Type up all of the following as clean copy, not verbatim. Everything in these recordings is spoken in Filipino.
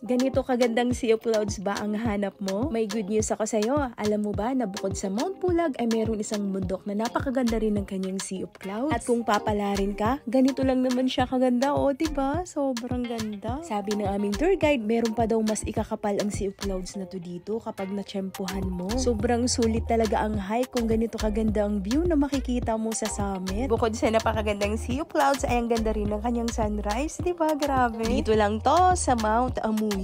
Ganito kagandang Sea of Clouds ba ang hanap mo? May good news ako sa'yo. Alam mo ba na bukod sa Mount Pulag ay meron isang bundok na napakaganda rin ng kanyang Sea of Clouds? At kung papalarin ka, ganito lang naman siya kaganda, o diba? Sobrang ganda. Sabi ng aming tour guide, meron pa daw mas ikakapal ang Sea of Clouds na to dito kapag natsyempohan mo. Sobrang sulit talaga ang hike kung ganito kaganda ang view na makikita mo sa summit. Bukod sa napakagandang Sea of Clouds ay ang ganda rin ng kanyang sunrise, diba? Grabe. Dito lang to sa Mount Amuyao.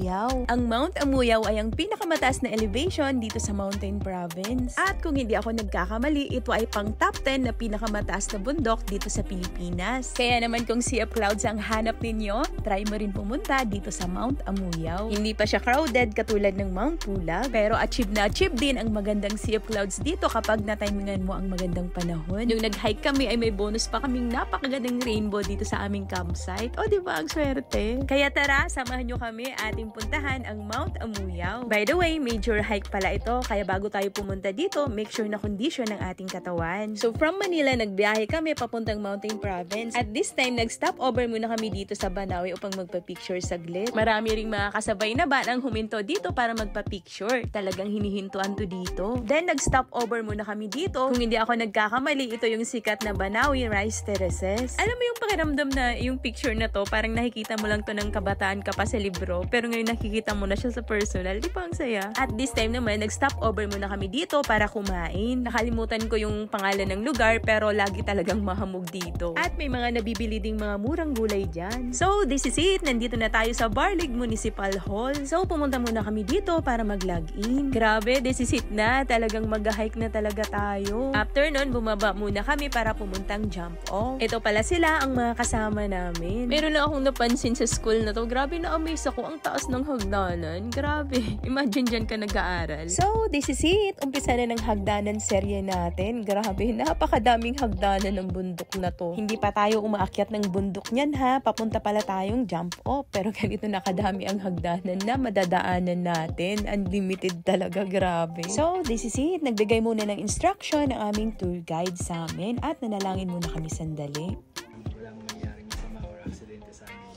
Ang Mount Amuyao ay ang pinakamataas na elevation dito sa Mountain Province. At kung hindi ako nagkakamali, ito ay pang top 10 na pinakamataas na bundok dito sa Pilipinas. Kaya naman kung Sea of Clouds ang hanap ninyo, try mo rin pumunta dito sa Mount Amuyao. Hindi pa siya crowded katulad ng Mount Pulag, pero achieve na achieve din ang magandang Sea of Clouds dito kapag natimingan mo ang magandang panahon. Nung nag-hike kami ay may bonus pa kaming napakagandang rainbow dito sa aming campsite. O diba, ang swerte? Kaya tara, samahan nyo kami ating puntahan ang Mount Amuyao. By the way, major hike pala ito, kaya bago tayo pumunta dito, make sure na condition ang ating katawan. So from Manila, nagbiyahe kami papuntang Mountain Province. At this time, nag-stop over muna kami dito sa Banawe upang magpa-picture saglit. Marami ring mga kasabay na ba ang huminto dito para magpa-picture. Talagang hinihintuan to dito. Then nag-stop over muna kami dito. Kung hindi ako nagkakamali, ito yung sikat na Banawe Rice Terraces. Alam mo yung pakiramdam na yung picture na to, parang nakikita mo lang to ng kabataan ka pa sa libro, pero ngayon nakikita mo na siya sa personal. Di ba ang saya? At this time naman, nag-stop over muna kami dito para kumain. Nakalimutan ko yung pangalan ng lugar, pero lagi talagang mahamog dito. At may mga nabibili ding mga murang gulay dyan. So, this is it. Nandito na tayo sa Barlig Municipal Hall. So, pumunta muna kami dito para mag-log-in. Grabe, this is it na. Talagang mag-hike na talaga tayo. After nun, bumaba muna kami para pumuntang jump off. Ito pala sila ang mga kasama namin. Meron lang akong napansin sa school na to. Grabe, na-amaze ako. Ang taas ng hagdanan. Grabe. Imagine dyan ka nag-aaral. So, this is it. Umpisa na ng hagdanan serye natin. Grabe, napakadaming hagdanan ng bundok na to. Hindi pa tayo umaakyat ng bundok niyan ha. Papunta pala tayong jump off. Pero ganito nakadami ang hagdanan na madadaanan natin. Unlimited talaga. Grabe. So, this is it. Nagbigay muna ng instruction ang aming tour guide sa amin at nanalangin muna kami sandali. Walang mangyaring masama or aksidente sa amin.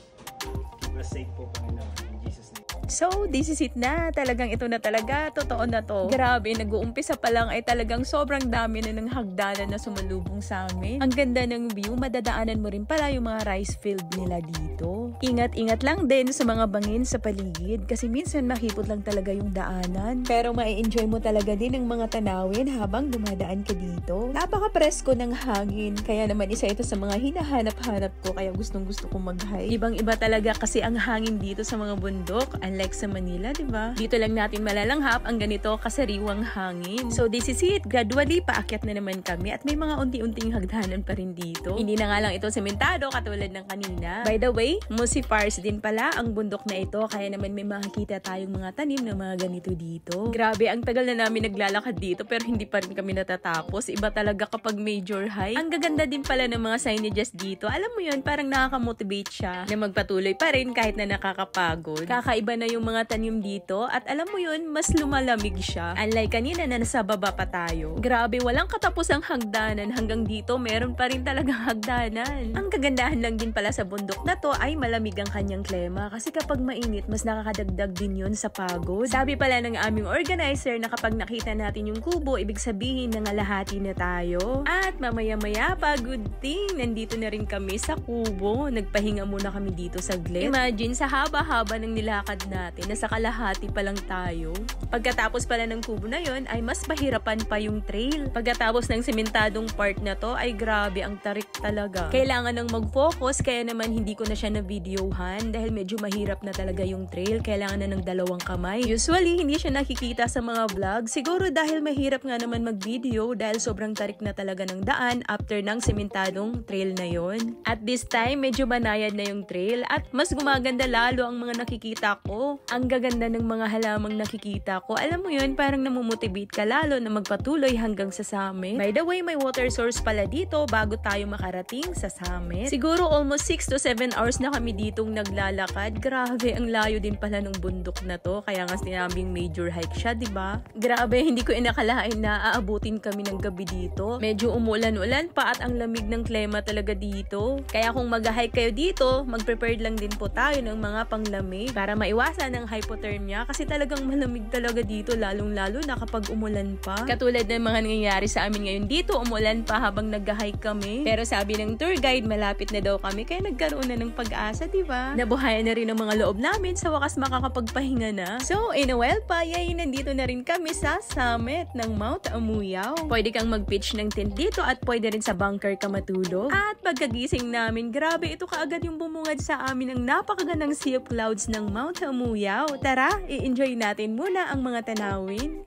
Keep us safe po, Panginoon. In Jesus' name. So, this is it na. Talagang ito na talaga. Totoo na to. Grabe, nag-uumpisa pa lang ay talagang sobrang dami na ng hagdanan na sumalubong sa amin. Ang ganda ng view. Madadaanan mo rin pala yung mga rice field nila dito. Ingat-ingat lang din sa mga bangin sa paligid kasi minsan mahipot lang talaga yung daanan. Pero mai-enjoy mo talaga din ang mga tanawin habang dumadaan ka dito. Napaka-presko ng hangin. Kaya naman isa ito sa mga hinahanap-hanap ko kaya gustong-gusto kong mag-hike. Ibang-iba talaga kasi ang hangin dito sa mga bundok. Unlike sa Manila, diba? Dito lang natin malalanghap ang ganito kasariwang hangin. So this is it. Gradually, paakyat na naman kami at may mga unti-unting hagdanan pa rin dito. Hindi na nga lang ito sementado katulad ng kanina. By the way, Musipars din pala ang bundok na ito kaya naman may makikita tayong mga tanim na mga ganito dito. Grabe, ang tagal na namin naglalakad dito pero hindi pa rin kami natatapos. Iba talaga kapag major hike. Ang gaganda din pala ng mga signages dito. Alam mo yun, parang nakaka-motivate siya na magpatuloy pa rin kahit na nakakapagod. Kakaiba na yung mga tanim dito at alam mo yun, mas lumalamig siya. Unlike kanina na nasa baba pa tayo. Grabe, walang katapusang hagdanan. Hanggang dito, meron pa rin talagang hagdanan. Ang kagandahan lang din pala sa bundok na to ay malamig ang kanyang klima kasi kapag mainit, mas nakakadagdag din yun sa pagod. Sabi pala ng aming organizer na kapag nakita natin yung kubo, ibig sabihin na ngalahati na tayo. At mamaya-maya pa, good thing, nandito na rin kami sa kubo. Nagpahinga muna kami dito saglit. Imagine, sa haba-haba ng nilakad natin, nasa kalahati pa lang tayo. Pagkatapos pala ng kubo na yon ay mas mahirapan pa yung trail. Pagkatapos ng sementadong part na to ay grabe ang tarik talaga. Kailangan nang mag-focus kaya naman hindi ko na siya na-videohan dahil medyo mahirap na talaga yung trail. Kailangan na ng dalawang kamay. Usually, hindi siya nakikita sa mga vlog. Siguro dahil mahirap nga naman mag-video dahil sobrang tarik na talaga ng daan after ng sementadong trail na yon. At this time, medyo banayad na yung trail at mas gumaganda lalo ang mga nakikita ko. Ang gaganda ng mga halamang nakikita ko. Alam mo yun, parang namumotivate ka lalo na magpatuloy hanggang sa summit. By the way, may water source pala dito bago tayo makarating sa summit. Siguro almost 6 to 7 hours na kami ditong naglalakad. Grabe, ang layo din pala ng bundok na to. Kaya nga sinabing major hike siya, diba? Grabe, hindi ko inakalain na aabutin kami ng gabi dito. Medyo umulan-ulan pa at ang lamig ng klima talaga dito. Kaya kung mag-hike kayo dito, mag-prepared lang din po tayo ng mga panglamig para maiwasan bumasa ng hypothermia kasi talagang malamig talaga dito, lalong-lalo na kapag umulan pa. Katulad ng mga nangyayari sa amin ngayon dito, umulan pa habang nag-hike kami. Pero sabi ng tour guide, malapit na daw kami kaya nagkaroon na ng pag-asa, diba? Nabuhayan na rin ang mga loob namin, sa wakas makakapagpahinga na. So, in a while pa, nandito na rin kami sa summit ng Mount Amuyao. Pwede kang mag-pitch ng tent dito at pwede rin sa bunker ka matulog. At pagkagising namin, grabe, ito kaagad yung bumungad sa amin ng napakagandang sea of clouds ng Mount Amuyao. Tara, i-enjoy natin muna ang mga tanawin.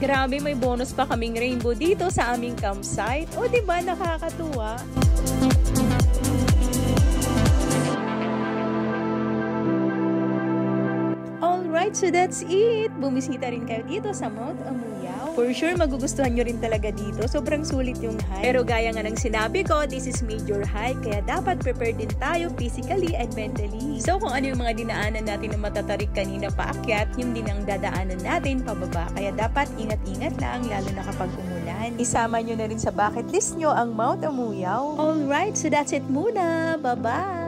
Grabe, may bonus pa kaming rainbow dito sa aming campsite. O, diba, nakakatuwa? Alright, so that's it. Bumisita rin kayo dito sa Mount Amuyao. For sure, magugustuhan nyo rin talaga dito. Sobrang sulit yung hike. Pero gaya nga ng sinabi ko, this is major hike. Kaya dapat prepared din tayo physically and mentally. So kung ano yung mga dinaanan natin na matatarik kanina paakyat, yun din ang dadaanan natin pababa. Kaya dapat ingat-ingat lang, lalo na kapag umulan. Isama nyo na rin sa bucket list nyo ang Mount Amuyao. Alright, so that's it muna. Bye-bye!